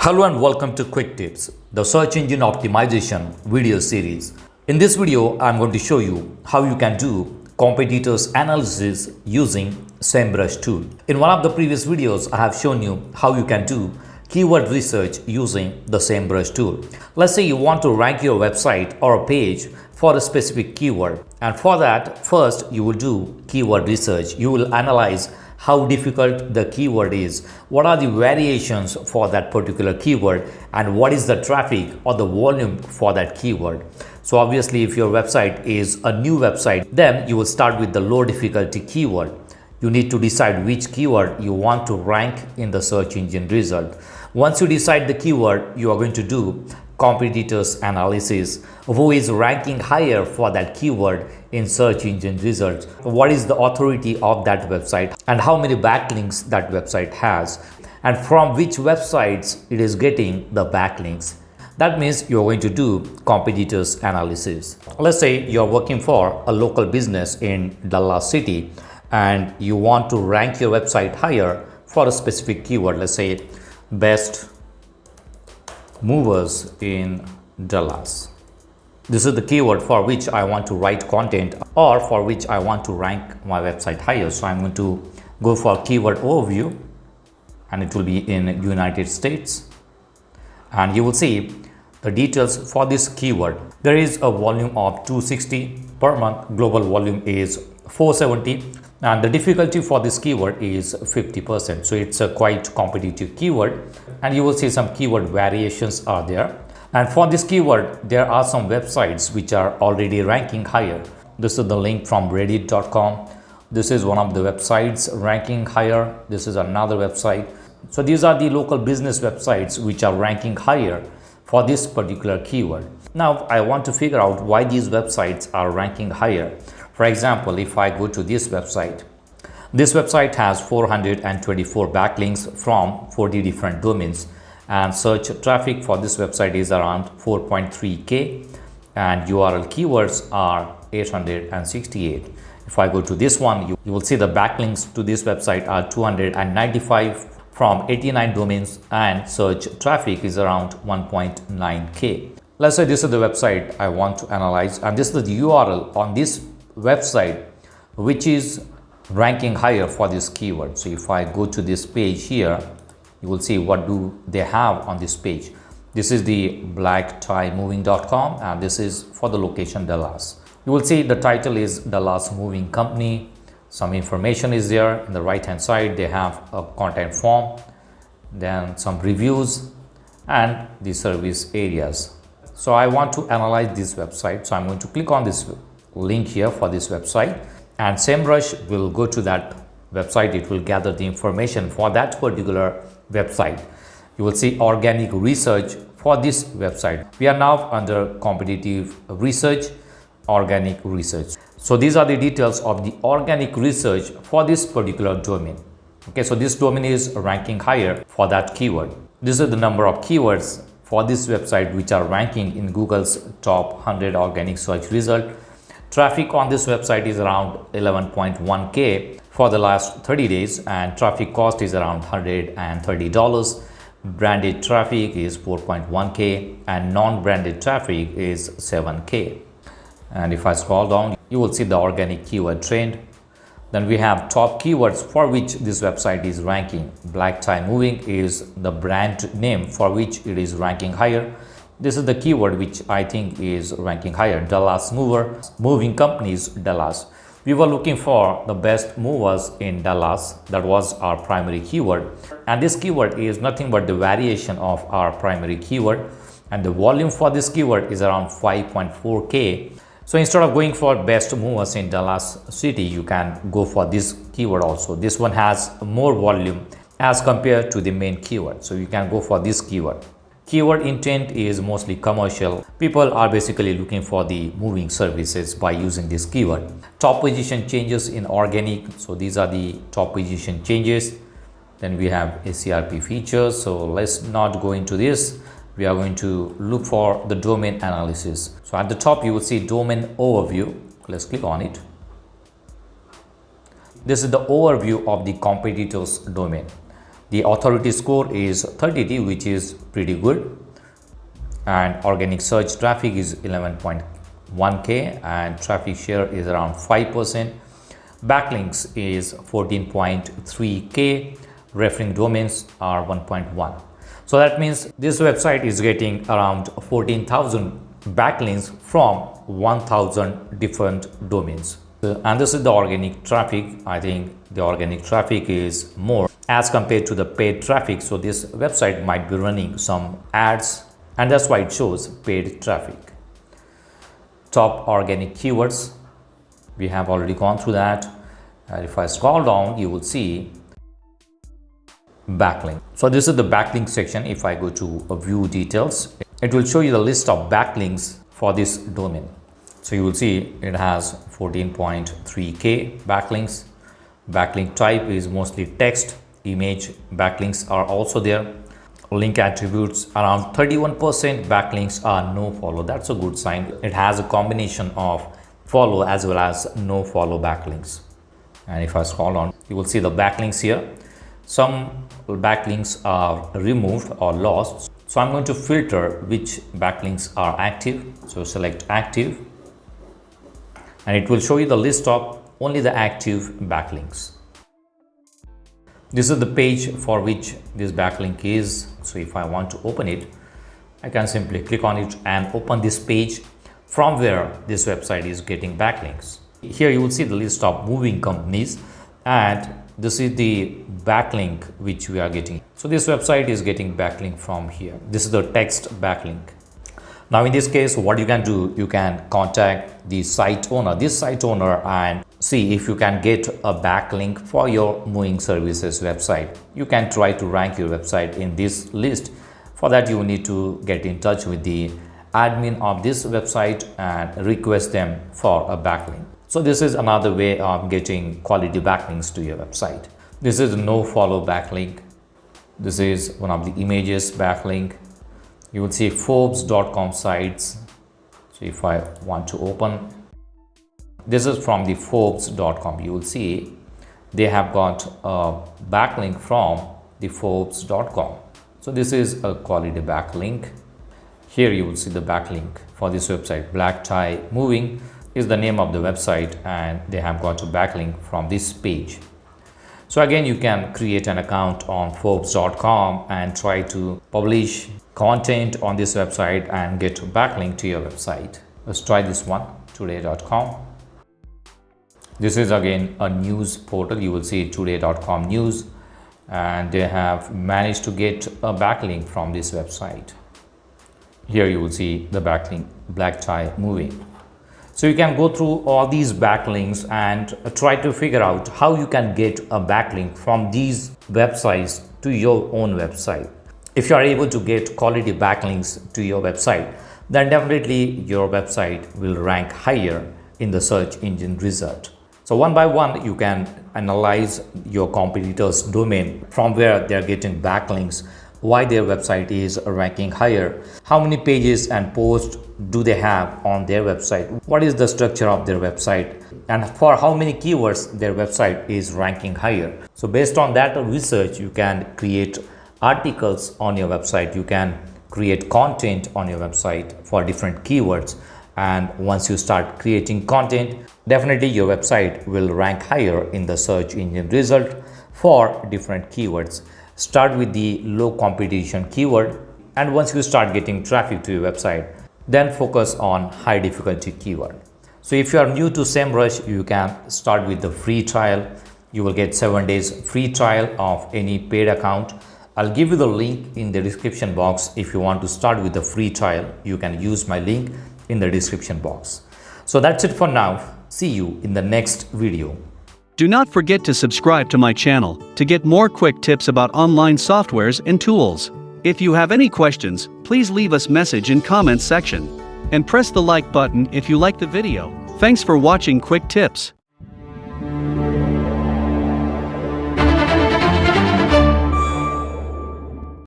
Hello and welcome to Quick Tips, the search engine optimization video series. In this video, I'm going to show you how you can do competitors analysis using Semrush tool. In one of the previous videos, I have shown you how you can do keyword research using the Semrush tool. Let's say you want to rank your website or a page for a specific keyword. And for that, first you will do keyword research. You will analyze how difficult the keyword is, what are the variations for that particular keyword, and what is the traffic or the volume for that keyword. So obviously, if your website is a new website, then you will start with the low difficulty keyword. You need to decide which keyword you want to rank in the search engine result. Once you decide the keyword, you are going to do competitors analysis. Who is ranking higher for that keyword in search engine results? What is the authority of that website and how many backlinks that website has, and from which websites it is getting the backlinks. That means you're going to do competitors analysis. Let's say you're working for a local business in Dallas city and you want to rank your website higher for a specific keyword. Let's say best movers in Dallas. This is the keyword for which I want to write content or for which I want to rank my website higher. So I'm going to go for keyword overview and it will be in United States. And you will see the details for this keyword. There is a volume of 260 per month. Global volume is 470. And the difficulty for this keyword is 50%. So it's a quite competitive keyword. And you will see some keyword variations are there. And for this keyword, there are some websites which are already ranking higher. This is the link from reddit.com. This is one of the websites ranking higher. This is another website. So these are the local business websites which are ranking higher for this particular keyword. Now I want to figure out why these websites are ranking higher. For example, if I go to this website has 424 backlinks from 40 different domains, and search traffic for this website is around 4.3k, and URL keywords are 868. If I go to this one, you will see the backlinks to this website are 295 from 89 domains, and search traffic is around 1.9k. Let's say this is the website I want to analyze, and this is the URL on this website which is ranking higher for this keyword. So if I go to this page here, you will see what do they have on this page. This is the blacktiemoving.com, and this is for the location Dallas. You will see the title is Dallas Moving Company. Some information is there. In the right hand side they have a contact form, then some reviews and the service areas. So I want to analyze this website, so I'm going to click on this link here for this website, and Semrush will go to that website. It will gather the information for that particular website. You will see organic research for this website. We are now under competitive research, organic research. So these are the details of the organic research for this particular domain. Okay, so this domain is ranking higher for that keyword. This is the number of keywords for this website which are ranking in Google's top 100 organic search result. Traffic on this website is around 11.1k for the last 30 days, and traffic cost is around $130. Branded traffic is 4.1k and non-branded traffic is 7k. And if I scroll down, you will see the organic keyword trend. Then we have top keywords for which this website is ranking. Black Tie Moving is the brand name for which it is ranking higher. This is the keyword which I think is ranking higher. Dallas Moving Companies Dallas. We were looking for the best movers in Dallas. That was our primary keyword. And this keyword is nothing but the variation of our primary keyword. And the volume for this keyword is around 5.4k. So instead of going for best movers in Dallas city, you can go for this keyword also. This one has more volume as compared to the main keyword. So you can go for this keyword. Keyword intent is mostly commercial. People are basically looking for the moving services by using this keyword. Top position changes in organic. So these are the top position changes. Then we have ACRP features. So let's not go into this. We are going to look for the domain analysis. So at the top you will see domain overview. Let's click on it. This is the overview of the competitors domain. The authority score is 30, which is pretty good. And organic search traffic is 11.1k and traffic share is around 5%. Backlinks is 14.3k. Referring domains are 1.1. So that means this website is getting around 14,000 backlinks from 1,000 different domains. And this is the organic traffic. I think the organic traffic is more as compared to the paid traffic. So this website might be running some ads, and that's why it shows paid traffic. Top organic keywords, we have already gone through that. And if I scroll down, you will see backlink. So this is the backlink section. If I go to view details, it will show you the list of backlinks for this domain. So you will see it has 14.3k backlinks. Backlink type is mostly text, image. Backlinks are also there. Link attributes, around 31% backlinks are no follow. That's a good sign. It has a combination of follow as well as no follow backlinks. And if I scroll on, you will see the backlinks here. Some backlinks are removed or lost. So I'm going to filter which backlinks are active. So select active, and it will show you the list of only the active backlinks. This is the page for which this backlink is. So if I want to open it, I can simply click on it and open this page from where this website is getting backlinks. Here you will see the list of moving companies, and this is the backlink which we are getting. So this website is getting backlink from here. This is the text backlink. Now in this case, what you can do, you can contact the site owner, and see if you can get a backlink for your moving services website. You can try to rank your website in this list. For that, you need to get in touch with the admin of this website and request them for a backlink. So this is another way of getting quality backlinks to your website. This is no follow backlink. This is one of the images backlink. You will see Forbes.com sites. So if I want to open, this is from the Forbes.com. You will see they have got a backlink from the Forbes.com. So this is a quality backlink. Here you will see the backlink for this website. Black Tie Moving is the name of the website, and they have got a backlink from this page. So again, you can create an account on Forbes.com and try to publish content on this website and get a backlink to your website. Let's try this one, today.com. This is again a news portal. You will see today.com news, and they have managed to get a backlink from this website. Here you will see the backlink, Black Tie Moving. So you can go through all these backlinks and try to figure out how you can get a backlink from these websites to your own website. If you are able to get quality backlinks to your website, then definitely your website will rank higher in the search engine result. So one by one, you can analyze your competitors' domain, from where they are getting backlinks, why their website is ranking higher, how many pages and posts do they have on their website, what is the structure of their website, and for how many keywords their website is ranking higher. So based on that research, you can create articles on your website, you can create content on your website for different keywords. And once you start creating content, definitely your website will rank higher in the search engine result for different keywords. Start with the low competition keyword, and once you start getting traffic to your website, then focus on high difficulty keyword. So if you are new to Semrush, you can start with the free trial. You will get 7 days free trial of any paid account. I'll give you the link in the description box. If you want to start with the free trial, you can use my link in the description box. So that's it for now. See you in the next video. Do not forget to subscribe to my channel to get more quick tips about online softwares and tools. If you have any questions, please leave us message in comments section. And press the like button if you like the video. Thanks for watching Quick Tips.